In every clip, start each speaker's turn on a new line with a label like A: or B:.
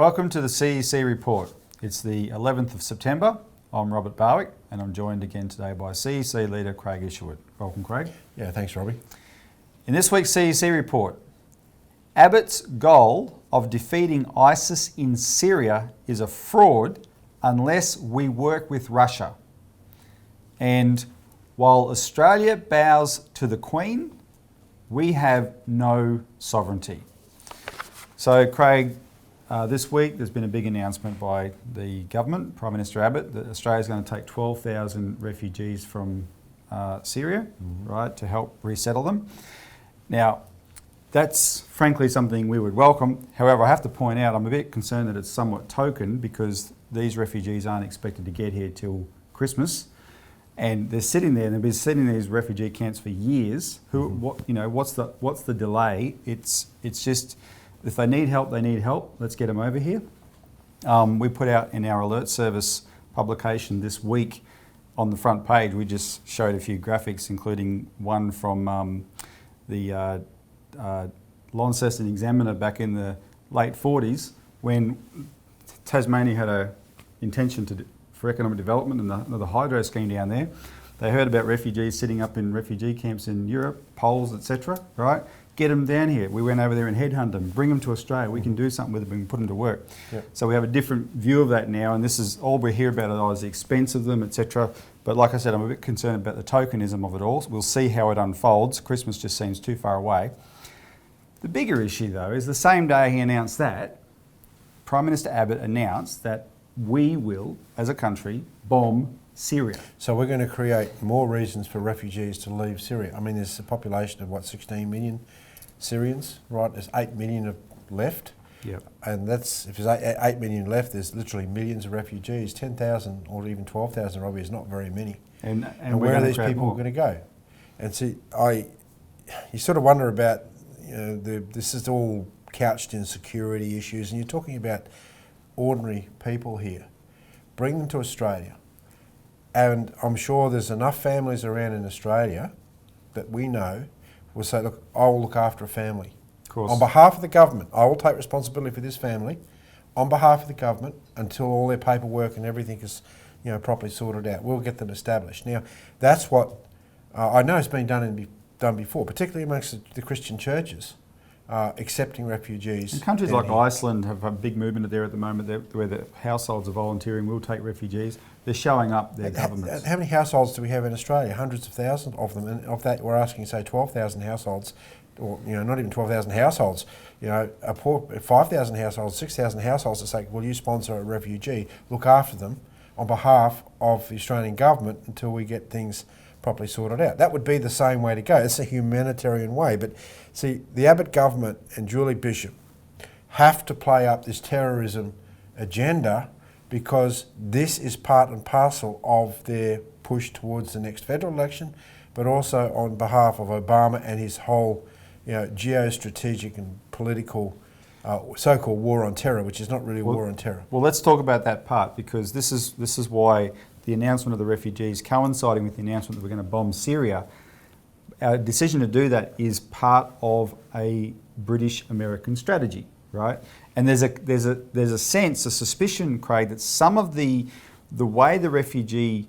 A: Welcome to the CEC Report. It's the 11th of September. I'm Robert Barwick and I'm joined again today by CEC leader Craig Isherwood. Welcome, Craig.
B: Yeah, thanks, Robbie.
A: In this week's CEC Report, Abbott's goal of defeating ISIS in Syria is a fraud unless we work with Russia. And while Australia bows to the Queen, we have no sovereignty. So, Craig, this week there's been a big announcement by the government, Prime Minister Abbott, that Australia's going to take 12,000 refugees from Syria, right, to help resettle them. Now, that's frankly something we would welcome. However, I have to point out I'm a bit concerned that it's somewhat token because these refugees aren't expected to get here till Christmas, and they're sitting there and they've been sitting in these refugee camps for years. What's the delay? It's just, if they need help, they need help. Let's get them over here. We put out in our alert service publication this week on the front page, we just showed a few graphics, including one from the Launceston Examiner back in the late 40s when Tasmania had an intention for economic development and the hydro scheme down there. They heard about refugees sitting up in refugee camps in Europe, Poles, etc., right? Get them down here. We went over there and headhunt them, bring them to Australia. We can do something with them and put them to work. Yep. So we have a different view of that now, and this is all we hear about it is the expense of them, etc. But like I said, I'm a bit concerned about the tokenism of it all. We'll see how it unfolds. Christmas just seems too far away. The bigger issue, though, is the same day he announced that, Prime Minister Abbott announced that we will, as a country, bomb Syria.
B: So we're going to create more reasons for refugees to leave Syria. I mean, there's a population of, 16 million Syrians, right? There's 8 million left.
A: Yep.
B: And that's, if there's 8 million left, there's literally millions of refugees. 10,000 or even 12,000, Robbie, is not very many. And where are these people going to go? And see, you sort of wonder about, this is all couched in security issues, and you're talking about ordinary people here. Bring them to Australia. And I'm sure there's enough families around in Australia that we know will say, look, I will look after a family.
A: Of course.
B: On behalf of the government, I will take responsibility for this family on behalf of the government until all their paperwork and everything is properly sorted out. We'll get them established. Now, that's what I know has been done before, particularly amongst the Christian churches. Accepting refugees.
A: And countries like Iceland have a big movement there at the moment where the households are volunteering, will take refugees. They're showing up their governments.
B: How many households do we have in Australia? Hundreds of thousands of them. And of that, we're asking, say, 12,000 households, or not even 12,000 households, a poor 5,000 households, 6,000 households to say, will you sponsor a refugee, look after them on behalf of the Australian government until we get things properly sorted out. That would be the same way to go. It's a humanitarian way. But see, the Abbott government and Julie Bishop have to play up this terrorism agenda because this is part and parcel of their push towards the next federal election, but also on behalf of Obama and his whole geostrategic and political so-called war on terror, which is not really a war on terror.
A: Well, let's talk about that part because this is why the announcement of the refugees coinciding with the announcement that we're going to bomb Syria, our decision to do that is part of a British-American strategy, right? And there's a sense, a suspicion, Craig, that some of the way the refugee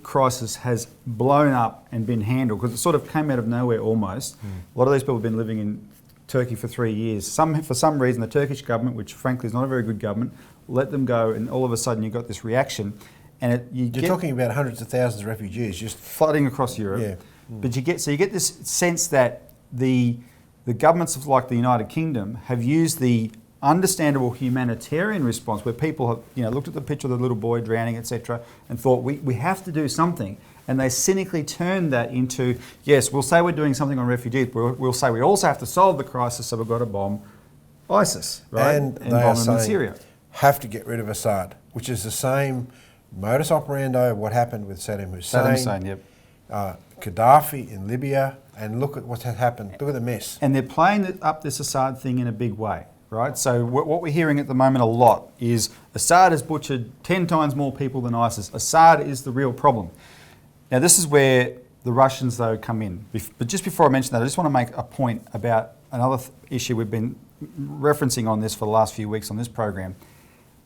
A: crisis has blown up and been handled, because it sort of came out of nowhere almost. A lot of these people have been living in Turkey for 3 years. For some reason, the Turkish government, which frankly is not a very good government, let them go, and all of a sudden you've got this reaction. And
B: you're talking about hundreds of thousands of refugees just
A: flooding across Europe. Yeah. But you get this sense that the governments of like the United Kingdom have used the understandable humanitarian response where people have looked at the picture of the little boy drowning, etc., and thought we have to do something. And they cynically turned that into, yes, we'll say we're doing something on refugees, but we'll say we also have to solve the crisis, so we've got to bomb ISIS, right? And
B: they are
A: bomb them in Syria.
B: Have to get rid of Assad, which is the same modus operandi of what happened with Saddam Hussein,
A: yep.
B: Gaddafi in Libya, and look at what has happened. Look at the mess.
A: And they're playing up this Assad thing in a big way, right? So what we're hearing at the moment a lot is Assad has butchered 10 times more people than ISIS. Assad is the real problem. Now this is where the Russians, though, come in. But just before I mention that, I just want to make a point about another issue we've been referencing on this for the last few weeks on this program.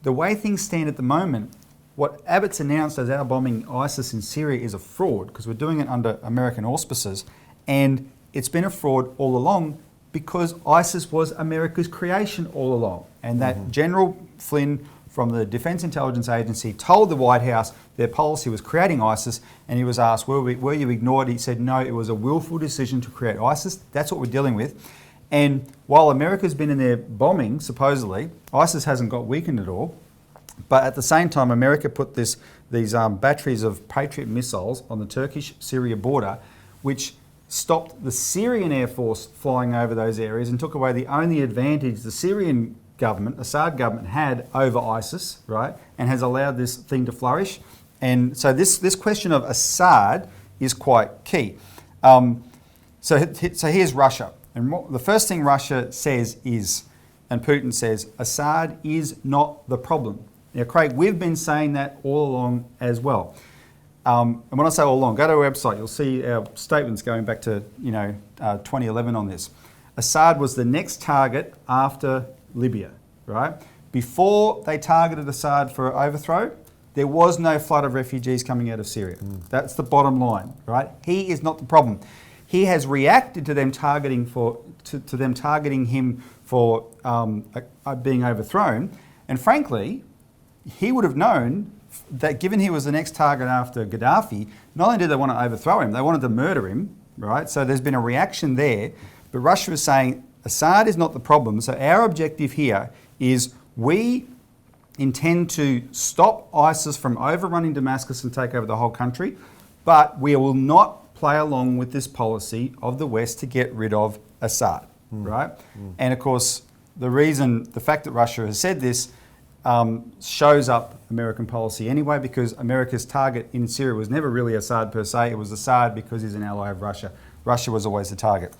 A: The way things stand at the moment, what Abbott's announced as our bombing ISIS in Syria is a fraud because we're doing it under American auspices, and it's been a fraud all along because ISIS was America's creation all along, and that General Flynn from the Defence Intelligence Agency told the White House their policy was creating ISIS, and he was asked, were you ignored? He said, no, it was a willful decision to create ISIS. That's what we're dealing with. And while America's been in there bombing, supposedly, ISIS hasn't got weakened at all. But at the same time, America put these batteries of Patriot missiles on the Turkish-Syria border, which stopped the Syrian Air Force flying over those areas and took away the only advantage the Syrian government, Assad government, had over ISIS, right, and has allowed this thing to flourish. And so this question of Assad is quite key. So here's Russia. And the first thing Russia says is, and Putin says, Assad is not the problem. Now, Craig, we've been saying that all along as well. And when I say all along, go to our website, you'll see our statements going back to 2011 on this. Assad was the next target after Libya, right? Before they targeted Assad for overthrow, there was no flood of refugees coming out of Syria. That's the bottom line, right? He is not the problem. He has reacted to them targeting him for being overthrown, and frankly, he would have known that given he was the next target after Gaddafi, not only did they want to overthrow him, they wanted to murder him, right? So there's been a reaction there, but Russia is saying Assad is not the problem. So our objective here is we intend to stop ISIS from overrunning Damascus and take over the whole country, but we will not play along with this policy of the West to get rid of Assad, right? And of course, the fact that Russia has said this shows up American policy anyway, because America's target in Syria was never really Assad per se, it was Assad because he's an ally of Russia. Russia was always the target.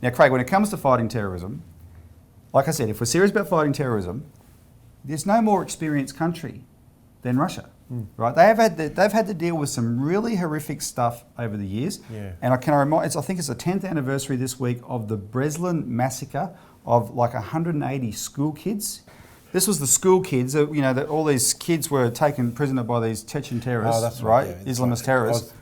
A: Now, Craig, when it comes to fighting terrorism, like I said, if we're serious about fighting terrorism, there's no more experienced country than Russia, right? They've had to deal with some really horrific stuff over the years.
B: Yeah.
A: And I think it's the 10th anniversary this week of the Breslin massacre of like 180 school kids. This was the school kids, that all these kids were taken prisoner by these Chechen terrorists,
B: that's
A: right?
B: Yeah,
A: Islamist terrorists.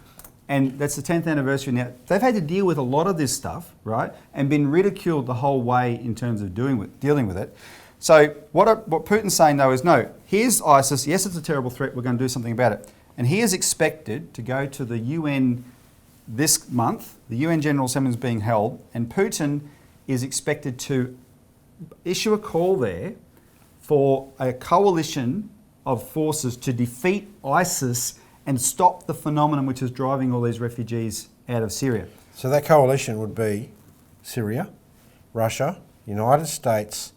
A: And that's the 10th anniversary now. They've had to deal with a lot of this stuff, right? And been ridiculed the whole way in terms of dealing with it. So what Putin's saying though is, no, here's ISIS. Yes, it's a terrible threat. We're going to do something about it. And he is expected to go to the UN this month. The UN General Assembly is being held, and Putin is expected to issue a call there for a coalition of forces to defeat ISIS and stop the phenomenon which is driving all these refugees out of Syria.
B: So that coalition would be Syria, Russia, United States,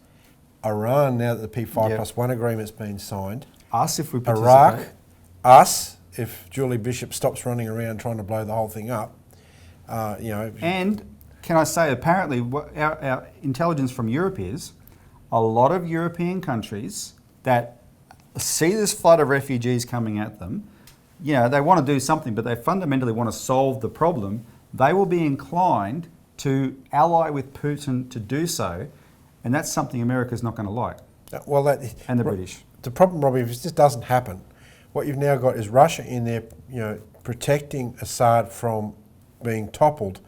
B: Iran, now that the P5+1 agreement's been signed,
A: us if we participate,
B: Iraq, us if Julie Bishop stops running around trying to blow the whole thing up,
A: And can I say, apparently, what our intelligence from Europe is, a lot of European countries that see this flood of refugees coming at them, they want to do something, but they fundamentally want to solve the problem. They will be inclined to ally with Putin to do so, and that's something America's not going to like.
B: Well,
A: and the British.
B: The problem, Robbie, if this doesn't happen, what you've now got is Russia in there, protecting Assad from being toppled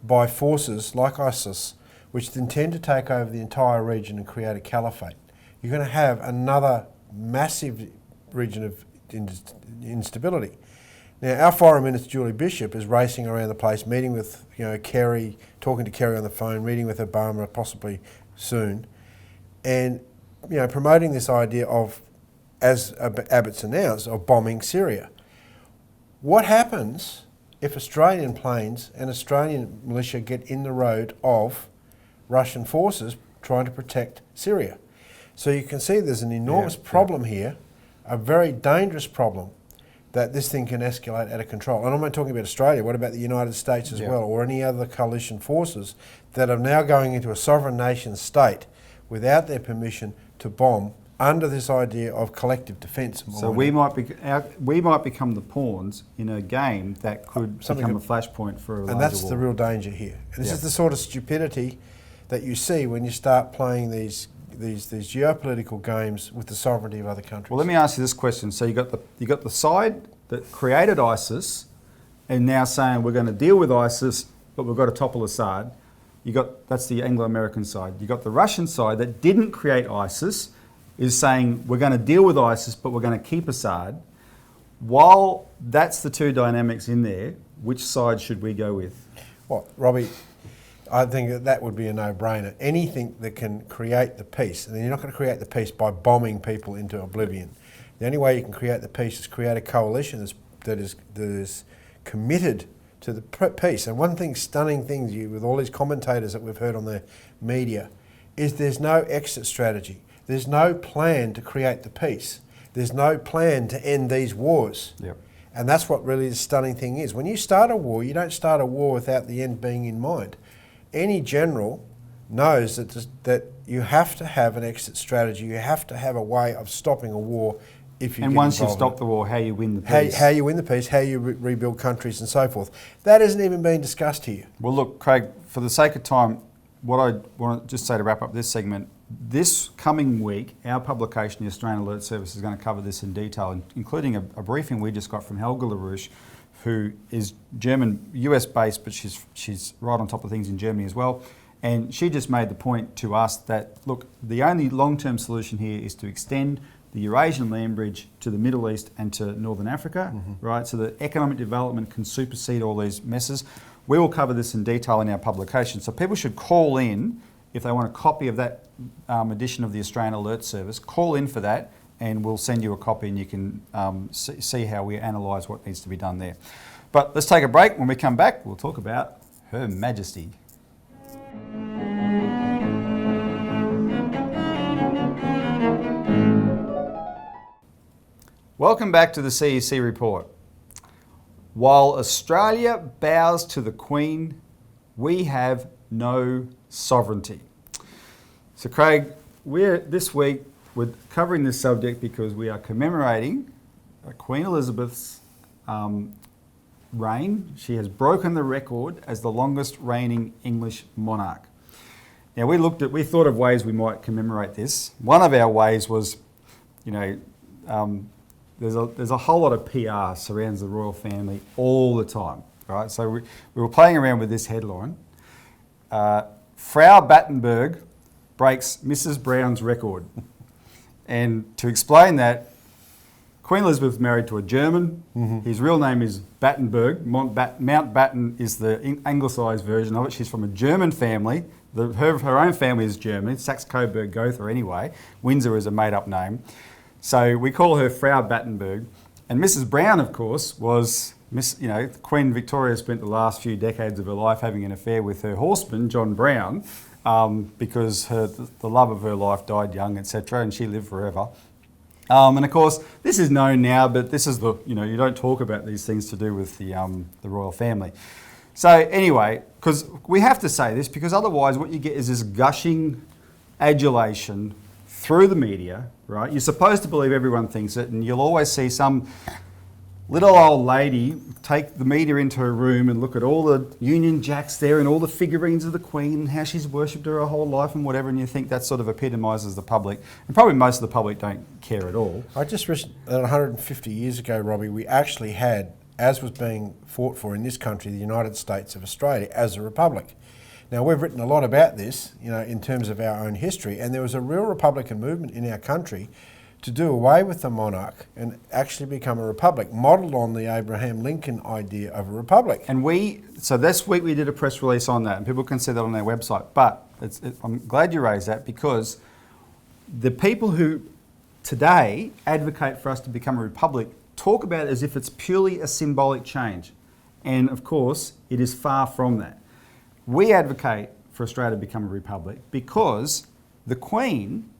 B: by forces like ISIS, which intend to take over the entire region and create a caliphate. You're going to have another massive region of instability. Now, our Foreign Minister, Julie Bishop, is racing around the place, meeting with Kerry, talking to Kerry on the phone, meeting with Obama possibly soon, and promoting this idea of, as Abbott's announced, of bombing Syria. What happens if Australian planes and Australian militia get in the road of Russian forces trying to protect Syria? So you can see there's an enormous problem here, a very dangerous problem, that this thing can escalate out of control. And I'm not talking about Australia, what about the United States as well, or any other coalition forces that are now going into a sovereign nation state without their permission to bomb under this idea of collective defence.
A: So we might become the pawns in a game that could become a flashpoint for a larger
B: And that's
A: war.
B: the real danger here. And this is the sort of stupidity that you see when you start playing these geopolitical games with the sovereignty of other countries.
A: Well, let me ask you this question. So you got the side that created ISIS, and now saying we're going to deal with ISIS, but we've got to topple Assad. That's the Anglo-American side. You got the Russian side that didn't create ISIS, is saying we're going to deal with ISIS, but we're going to keep Assad. While that's the two dynamics in there, which side should we go with?
B: Well, Robbie, I think that would be a no-brainer. Anything that can create the peace, and you're not going to create the peace by bombing people into oblivion. The only way you can create the peace is create a coalition that is committed to the peace. And one thing, stunning thing with all these commentators that we've heard on the media, is there's no exit strategy. There's no plan to create the peace. There's no plan to end these wars.
A: Yep.
B: And that's what really the stunning thing is. When you start a war, you don't start a war without the end being in mind. Any general knows that you have to have an exit strategy. You have to have a way of stopping a war if you.
A: And once you've stopped the war, how you win the peace.
B: How you win the peace, how you rebuild countries and so forth. That isn't even being discussed here.
A: Well, look, Craig, for the sake of time, what I want to just say to wrap up this segment, this coming week, our publication, the Australian Alert Service, is going to cover this in detail, including a briefing we just got from Helga LaRouche, who is German, US-based, but she's right on top of things in Germany as well. And she just made the point to us that, look, the only long-term solution here is to extend the Eurasian land bridge to the Middle East and to Northern Africa, right? So that economic development can supersede all these messes. We will cover this in detail in our publication. So people should call in if they want a copy of that edition of the Australian Alert Service. Call in for that, and we'll send you a copy, and you can see how we analyse what needs to be done there. But let's take a break. When we come back, we'll talk about Her Majesty. Welcome back to the CEC Report. While Australia bows to the Queen, we have no sovereignty. So Craig, this week we're covering this subject because we are commemorating Queen Elizabeth's reign. She has broken the record as the longest reigning English monarch. Now we thought of ways we might commemorate this. One of our ways was, there's a whole lot of PR surrounds the royal family all the time, right? So we were playing around with this headline. Frau Battenberg breaks Mrs. Brown's record. And to explain that, Queen Elizabeth was married to a German. His real name is Battenberg. Mountbatten is the anglicised version of it. She's from a German family. Her own family is German, Saxe-Coburg-Gotha anyway. Windsor is a made-up name. So we call her Frau Battenberg. And Mrs. Brown, of course, was, Queen Victoria spent the last few decades of her life having an affair with her horseman, John Brown, because the love of her life died young, etc., and she lived forever. And of course, this is known now, but this is you don't talk about these things to do with the royal family. So anyway, because we have to say this, because otherwise what you get is this gushing adulation through the media, right? You're supposed to believe everyone thinks it, and you'll always see some little old lady take the media into her room and look at all the Union Jacks there and all the figurines of the Queen and how she's worshipped her whole life and whatever, and you think that sort of epitomises the public. And probably most of the public don't care at all.
B: I just wish that 150 years ago, Robbie, we actually had, as was being fought for in this country, the United States of Australia as a republic. Now, we've written a lot about this, in terms of our own history, and there was a real Republican movement in our country to do away with the monarch and actually become a republic, modelled on the Abraham Lincoln idea of a republic.
A: And so this week we did a press release on that, and people can see that on our website. But I'm glad you raised that, because the people who today advocate for us to become a republic talk about it as if it's purely a symbolic change. And of course, it is far from that. We advocate for Australia to become a republic because the Queen,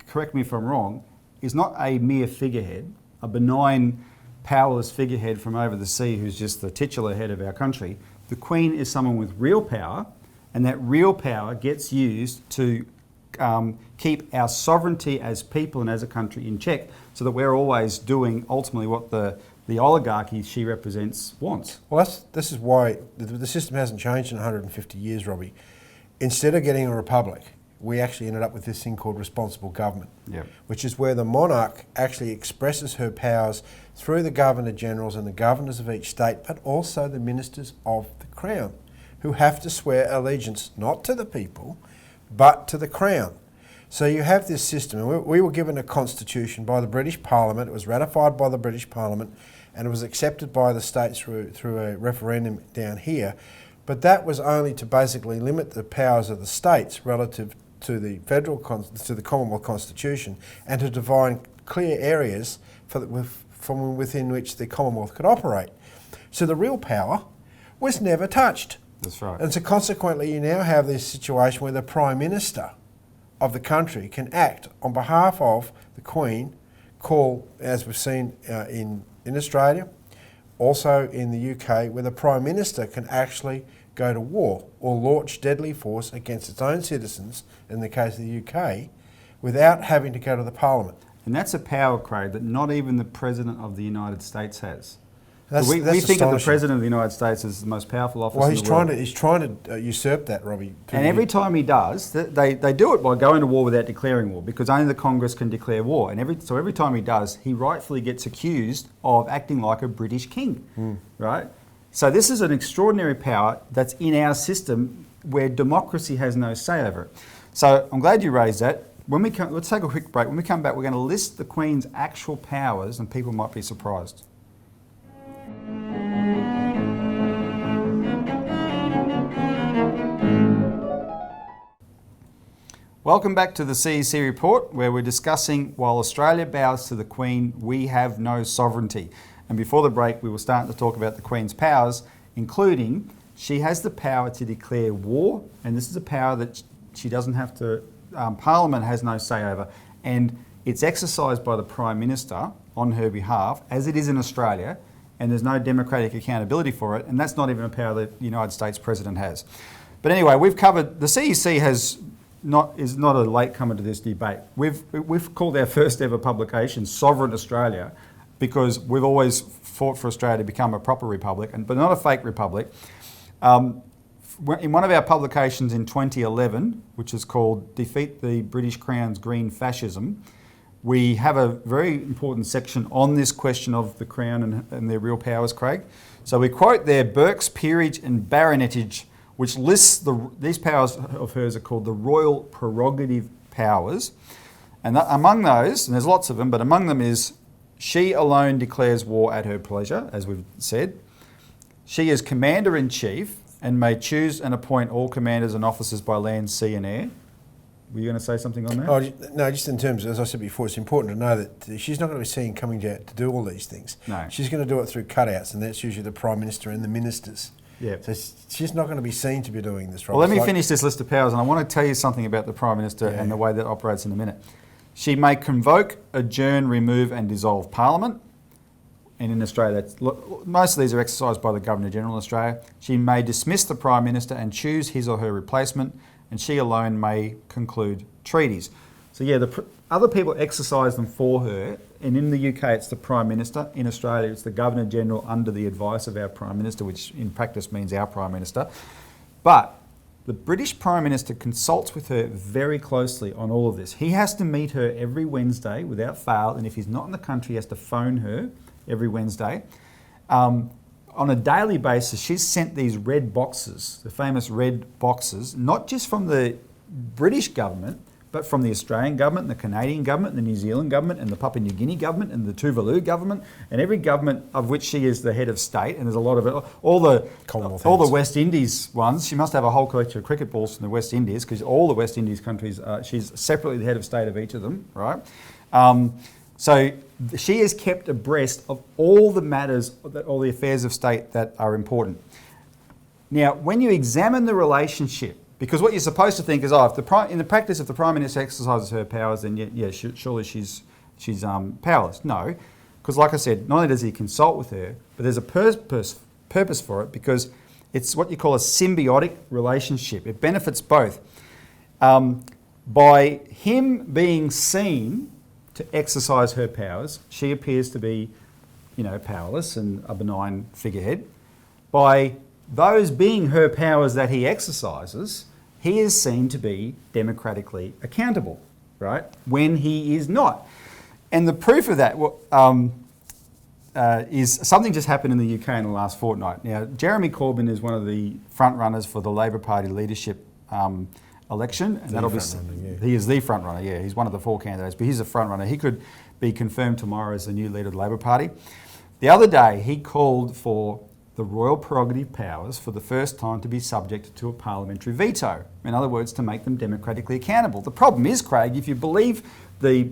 A: correct me if I'm wrong, is not a mere figurehead, a benign, powerless figurehead from over the sea who's just the titular head of our country. The Queen is someone with real power, and that real power gets used to keep our sovereignty as people and as a country in check, so that we're always doing ultimately what the oligarchy she represents wants.
B: Well, this is why the system hasn't changed in 150 years, Robbie. instead of getting a republic, we actually ended up with this thing called responsible government,
A: Yep.
B: which is where the monarch actually expresses her powers through the Governor-Generals and the governors of each state, but also the ministers of the Crown, who have to swear allegiance not to the people, but to the Crown. So you have this system, and we were given a constitution by the British Parliament. It was ratified by the British Parliament, and it was accepted by the states through a referendum down here. But that was only to basically limit the powers of the states relative to the to the Commonwealth Constitution, and to define clear areas from within which the Commonwealth could operate. So the real power was never touched.
A: That's right.
B: And so consequently you now have this situation where the Prime Minister of the country can act on behalf of the Queen, call, as we've seen in Australia, also in the UK, where the Prime Minister can actually go to war or launch deadly force against its own citizens, in the case of the UK, without having to go to the Parliament.
A: And that's a power, Craig, that not even the President of the United States has.
B: That's
A: we think of the
B: astonishing.
A: President of the United States as the most powerful office
B: Well,
A: in the world.
B: he's trying to usurp that, Robbie.
A: And every time he does, they do it by going to war without declaring war, because only the Congress can declare war. And every time he does, he rightfully gets accused of acting like a British king, right? So this is an extraordinary power that's in our system where democracy has no say over it. So I'm glad you raised that. Let's take a quick break. When we come back, we're going to list the Queen's actual powers, and people might be surprised. Welcome back to the CEC Report, where we're discussing, while Australia bows to the Queen, we have no sovereignty. And before the break, we were starting to talk about the Queen's powers, including she has the power to declare war, and this is a power that she doesn't have to, Parliament has no say over, and it's exercised by the Prime Minister on her behalf, as it is in Australia, and there's no democratic accountability for it, and that's not even a power that the United States President has. But anyway, we've covered, the CEC is not a latecomer to this debate. We've called our first ever publication Sovereign Australia, because we've always fought for Australia to become a proper republic, but not a fake republic. In one of our publications in 2011, which is called Defeat the British Crown's Green Fascism, we have a very important section on this question of the Crown and their real powers, Craig. So we quote there Burke's Peerage and Baronetage, which lists these powers of hers are called the royal prerogative powers. And among those, and there's lots of them, but among them is she alone declares war at her pleasure, as we've said. She is Commander-in-Chief and may choose and appoint all commanders and officers by land, sea and air. Were you going to say something on that?
B: Oh, no, just in terms of, as I said before, it's important to know that she's not going to be seen coming to do all these things.
A: No.
B: She's going to do it through cutouts, and that's usually the Prime Minister and the ministers.
A: Yeah.
B: So she's not going to be seen to be doing this.
A: Well, let me finish this list of powers, and I want to tell you something about the Prime Minister and the way that operates in a minute. She may convoke, adjourn, remove and dissolve Parliament. And in Australia, most of these are exercised by the Governor-General in Australia. She may dismiss the Prime Minister and choose his or her replacement, and she alone may conclude treaties. So yeah, other people exercise them for her, and in the UK it's the Prime Minister. In Australia it's the Governor-General under the advice of our Prime Minister, which in practice means our Prime Minister. But the British Prime Minister consults with her very closely on all of this. He has to meet her every Wednesday without fail, and if he's not in the country, he has to phone her every Wednesday. On a daily basis, she's sent these red boxes, the famous red boxes, not just from the British government, but from the Australian government, the Canadian government, the New Zealand government, and the Papua New Guinea government, and the Tuvalu government, and every government of which she is the head of state. And there's a lot of it. All the West Indies ones. She must have a whole collection of cricket balls from the West Indies, because all the West Indies countries, she's separately the head of state of each of them, right? So she is kept abreast of all the matters, all the affairs of state that are important. Now, when you examine the relationship, because what you're supposed to think is, in the practice, if the Prime Minister exercises her powers, then surely she's powerless. No, because like I said, not only does he consult with her, but there's a purpose for it, because it's what you call a symbiotic relationship. It benefits both. By him being seen to exercise her powers, she appears to be, powerless and a benign figurehead. By those being her powers that he exercises, he is seen to be democratically accountable, right, when he is not. And the proof of that is something just happened in the UK in the last fortnight. Now, Jeremy Corbyn is one of the front runners for the Labor Party leadership election, and he is the front runner. Yeah, he's one of the 4 candidates, but he's a front runner. He could be confirmed tomorrow as the new leader of the Labor Party. The other day, he called for the royal prerogative powers for the first time to be subject to a parliamentary veto. In other words, to make them democratically accountable. The problem is, Craig, if you believe the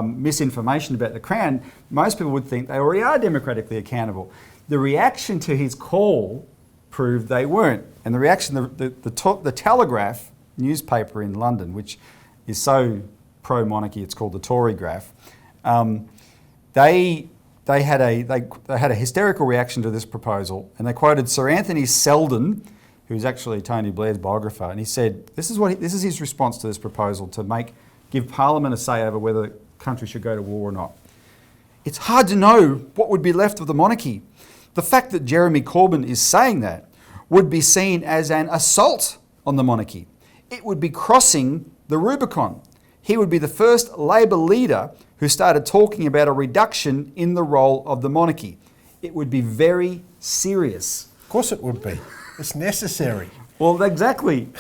A: misinformation about the Crown, most people would think they already are democratically accountable. The reaction to his call proved they weren't. And the reaction, the Telegraph newspaper in London, which is so pro-monarchy, it's called the Tory Graph, they had a hysterical reaction to this proposal, and they quoted Sir Anthony Seldon, who's actually Tony Blair's biographer, and he said, this is his response to this proposal to give Parliament a say over whether the country should go to war or not. It's hard to know what would be left of the monarchy. The fact that Jeremy Corbyn is saying that would be seen as an assault on the monarchy. It would be crossing the Rubicon. He would be the first Labor leader who started talking about a reduction in the role of the monarchy. It would be very serious.
B: Of course it would be. It's necessary.
A: Well, exactly.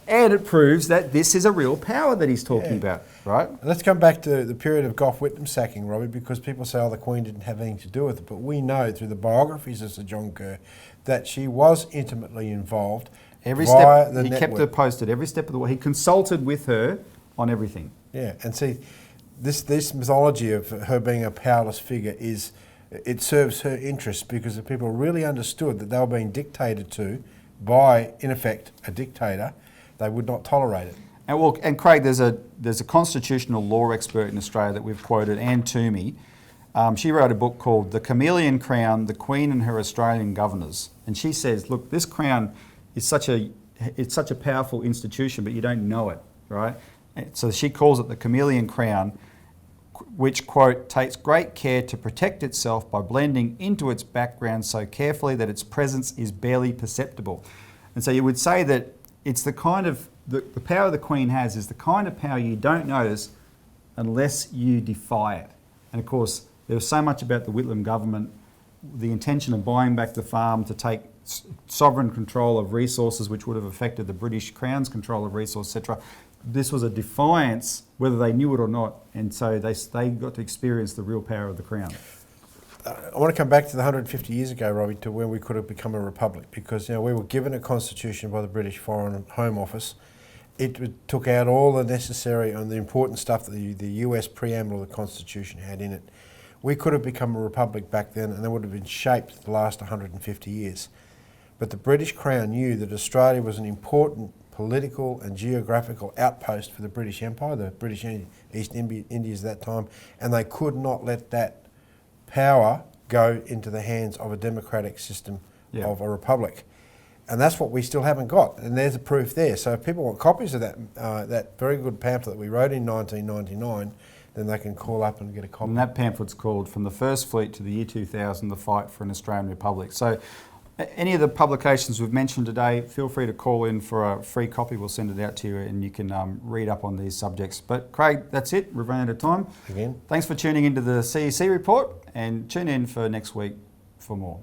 A: And it proves that this is a real power that he's talking about, right?
B: Let's come back to the period of Gough Whitlam's sacking, Robbie, because people say, the Queen didn't have anything to do with it. But we know through the biographies of Sir John Kerr that she was intimately involved.
A: Every step, he kept her posted every step of the way. He consulted with her on everything.
B: Yeah, and see, this mythology of her being a powerless figure it serves her interests, because if people really understood that they were being dictated to by, in effect, a dictator, they would not tolerate it.
A: And Craig, there's a constitutional law expert in Australia that we've quoted, Anne Toomey. She wrote a book called The Chameleon Crown, The Queen and Her Australian Governors. And she says, look, this crown is such a powerful institution, but you don't know it, right? So she calls it the chameleon crown, which, quote, takes great care to protect itself by blending into its background so carefully that its presence is barely perceptible. And so you would say that it's the kind of, the power the Queen has is the kind of power you don't notice unless you defy it. And of course, there was so much about the Whitlam government, the intention of buying back the farm to take sovereign control of resources, which would have affected the British Crown's control of resources, etc. This was a defiance, whether they knew it or not, and so they got to experience the real power of the Crown.
B: I want to come back to the 150 years ago, Robbie, to when we could have become a republic, because we were given a constitution by the British Foreign and Home Office. It took out all the necessary and the important stuff that the US preamble of the Constitution had in it. We could have become a republic back then, and they would have been shaped the last 150 years. But the British Crown knew that Australia was an important political and geographical outpost for the British Empire, the British East Indies at that time, and they could not let that power go into the hands of a democratic system of a republic. And that's what we still haven't got, and there's a proof there. So if people want copies of that very good pamphlet that we wrote in 1999, then they can call up and get a copy.
A: And that pamphlet's called From the First Fleet to the Year 2000, The Fight for an Australian Republic. So any of the publications we've mentioned today, feel free to call in for a free copy. We'll send it out to you and you can read up on these subjects. But Craig, that's it. We've run out of time.
B: Again.
A: Thanks for tuning into the CEC Report, and tune in for next week for more.